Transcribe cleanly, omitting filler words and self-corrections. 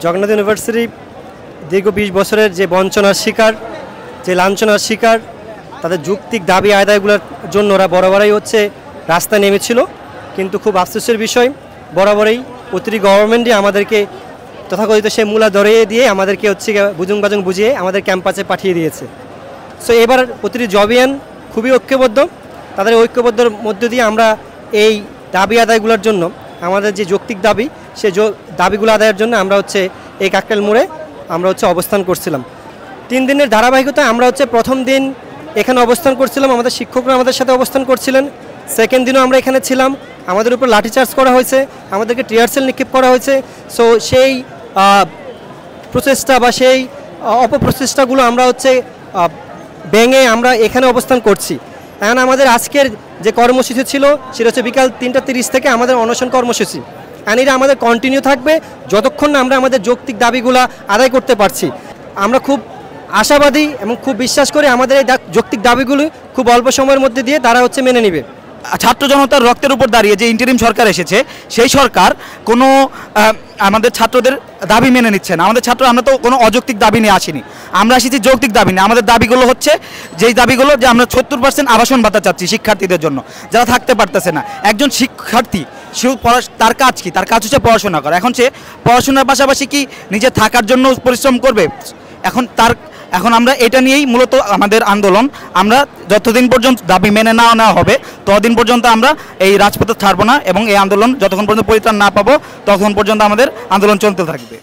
Jagannath university দীর্ঘ ২০ বছরের যে বঞ্চনার শিকার, যে লাঞ্ছনার শিকার, তাদের যৌক্তিক দাবি আদায়গুলোর জন্য ওরা বরাবরই রাস্তায় নেমেছিল। কিন্তু খুব আফসোসের বিষয়, বরাবরই প্রতিটি গভর্নমেন্টই আমাদেরকে তথাকথিত সে মূলা ধরিয়ে দিয়ে আমাদেরকে বুজুং বাজুং বুঝিয়ে আমাদের ক্যাম্পাসে পাঠিয়ে দিয়েছে। সো এবার প্রতিটি জবিয়ান খুবই ঐক্যবদ্ধ। তাদের ঐক্যবদ্ধর মধ্য দিয়ে আমরা এই দাবি আদায়গুলোর জন্য, আমাদের যে যৌক্তিক দাবি, সেই দাবিগুলো আদায়ের জন্য আমরা এই কাকরাইল মোড়ে আমরা অবস্থান করছিলাম। 3 দিনের ধারাবাহিকতায় আমরা প্রথম দিন এখানে অবস্থান করছিলাম, আমাদের শিক্ষকরা আমাদের সাথে অবস্থান করছিলেন। সেকেন্ড দিনও আমরা এখানে ছিলাম, আমাদের উপর লাঠিচার্জ করা হয়েছে, আমাদেরকে টিয়ার সেল নিক্ষেপ করা হয়েছে। সো সেই প্রচেষ্টা বা সেই অপপ্রচেষ্টাগুলো আমরা ভেঙে আমরা এখানে অবস্থান করছি। এখন আমাদের আজকের যে কর্মসূচি ছিল সেটা বিকাল 3টা 30 থেকে আমাদের অনশন কর্মসূচি। আর এটা আমাদের কন্টিনিউ থাকবে যতক্ষণ না আমরা আমাদের যৌক্তিক দাবিগুলো আদায় করতে পারছি। আমরা খুব আশাবাদী এবং খুব বিশ্বাস করি আমাদের এই যৌক্তিক দাবিগুলো খুব অল্প সময়ের মধ্যে দিয়ে তারা মেনে নেবে। ছাত্র জনতার রক্তের উপর দাঁড়িয়ে যে ইন্টারিম সরকার এসেছে, সেই সরকার কোনো আমাদের ছাত্রদের দাবি মেনে নিচ্ছে না। আমরা তো কোনো অযৌক্তিক দাবি নিয়ে আসিনি, আমরা এসেছি যৌক্তিক দাবি নিয়ে। আমাদের দাবিগুলো যেই দাবিগুলো যে আমরা 70% আবাসন ভাতা চাচ্ছি শিক্ষার্থীদের জন্য, যারা থাকতে পারতেছে না। একজন শিক্ষার্থী তার কাজ কি? তার কাজ পড়াশোনা করা। এখন সে পড়াশোনার পাশাপাশি কি নিজে থাকার জন্য পরিশ্রম করবে? এখন আমরা এটা নিয়েই মূলত আমাদের আন্দোলন। আমরা যতদিন পর্যন্ত দাবি মেনে নেওয়া হবে ততদিন পর্যন্ত আমরা এই রাজপথে ছাড়বো না, এবং এই আন্দোলন যতক্ষণ পর্যন্ত পরিত্রাণ না পাবো ততক্ষণ পর্যন্ত আমাদের আন্দোলন চলতে থাকবে।